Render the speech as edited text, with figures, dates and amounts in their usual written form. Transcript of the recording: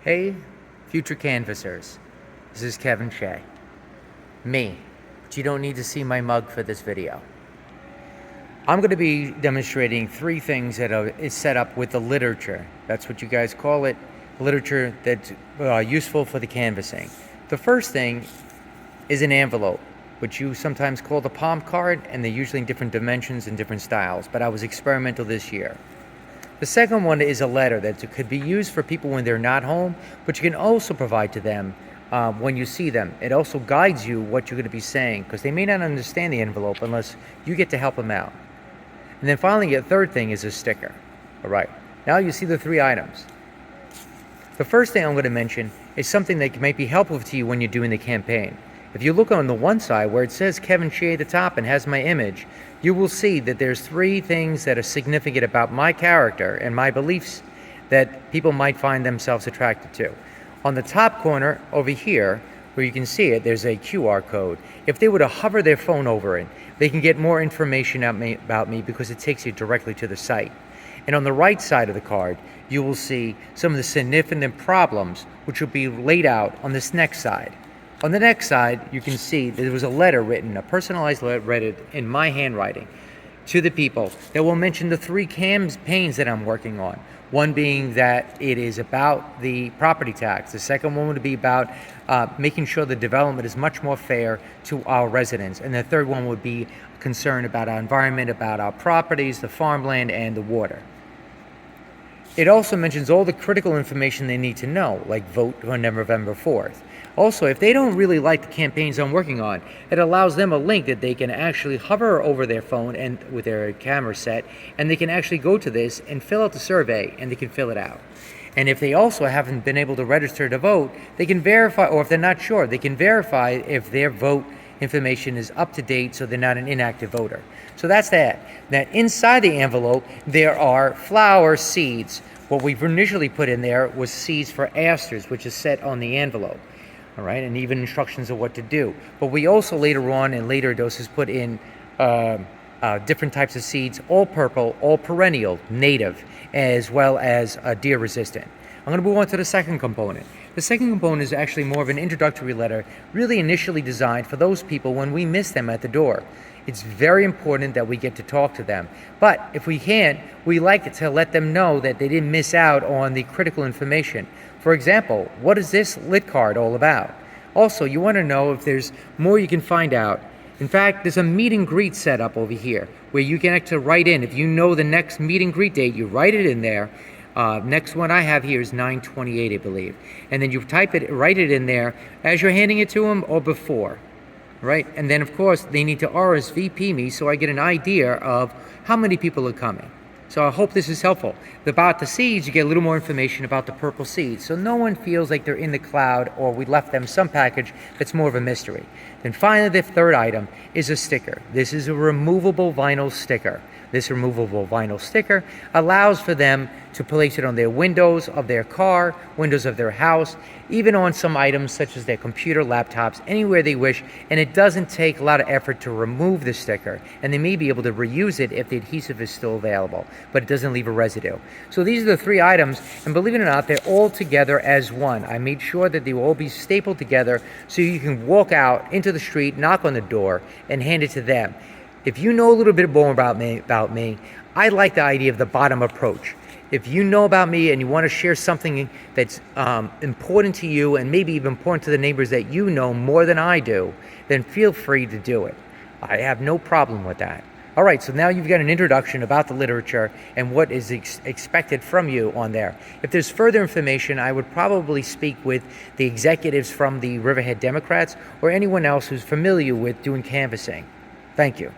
Hey, future canvassers. This is Kevin Shea. Me, but you don't need to see my mug for this video. I'm going to be demonstrating three things that is set up with the literature. That's what you guys call it, literature that's useful for the canvassing. The first thing is an envelope, which you sometimes call the palm card, and they're usually in different dimensions and different styles, but I was experimental this year. The second one is a letter that could be used for people when they're not home, but you can also provide to them when you see them. It also guides you what you're going to be saying, because they may not understand the envelope unless you get to help them out. And then finally, a third thing is a sticker. All right, now you see the three items. The first thing I'm going to mention is something that might be helpful to you when you're doing the campaign. If you look on the one side where it says Kevin Shea at the top and has my image, you will see that there's three things that are significant about my character and my beliefs that people might find themselves attracted to. On the top corner over here, where you can see it, there's a QR code. If they were to hover their phone over it, they can get more information about me because it takes you directly to the site. And on the right side of the card, you will see some of the significant problems which will be laid out on this next side. On the next side, you can see there was a letter written, a personalized letter written in my handwriting to the people that will mention the three campaigns that I'm working on. One being that it is about the property tax. The second one would be about making sure the development is much more fair to our residents. And the third one would be concerned about our environment, about our properties, the farmland, and the water. It also mentions all the critical information they need to know, like vote on November 4th. Also, if they don't really like the campaigns I'm working on, it allows them a link that they can actually hover over their phone and with their camera set, and they can actually go to this and fill out the survey, and they can fill it out. And if they also haven't been able to register to vote, they can verify, or if they're not sure, they can verify if their vote information is up to date so they're not an inactive voter. So that's that. Now, inside the envelope, there are flower seeds. What we've initially put in there was seeds for asters, which is set on the envelope. All right, and even instructions of what to do. But we also later on in later doses put in different types of seeds, all purple, all perennial, native, as well as deer resistant. I'm going to move on to the second component. The second component is actually more of an introductory letter, really initially designed for those people when we miss them at the door. It's very important that we get to talk to them. But if we can't, we like to let them know that they didn't miss out on the critical information. For example, what is this lit card all about? Also, you want to know if there's more you can find out. In fact, there's a meet and greet set up over here where you can actually write in. If you know the next meet and greet date, you write it in there. Next one I have here is 9/28, I believe. And then you write it in there as you're handing it to them or before. Right? And then, of course, they need to RSVP me so I get an idea of how many people are coming. So I hope this is helpful. About the seeds, you get a little more information about the purple seeds, so no one feels like they're in the cloud or we left them some package that's more of a mystery. Then finally, the third item is a sticker. This is a removable vinyl sticker. This removable vinyl sticker allows for them to place it on their windows of their car, windows of their house, even on some items such as their computer, laptops, anywhere they wish, and it doesn't take a lot of effort to remove the sticker, and they may be able to reuse it if the adhesive is still available, but it doesn't leave a residue. So these are the three items, and believe it or not, they're all together as one. I made sure that they will all be stapled together so you can walk out into the street, knock on the door, and hand it to them. If you know a little bit more about me, I like the idea of the bottom approach. If you know about me and you want to share something that's important to you and maybe even important to the neighbors that you know more than I do, then feel free to do it. I have no problem with that. All right, so now you've got an introduction about the literature and what is expected from you on there. If there's further information, I would probably speak with the executives from the Riverhead Democrats or anyone else who's familiar with doing canvassing. Thank you.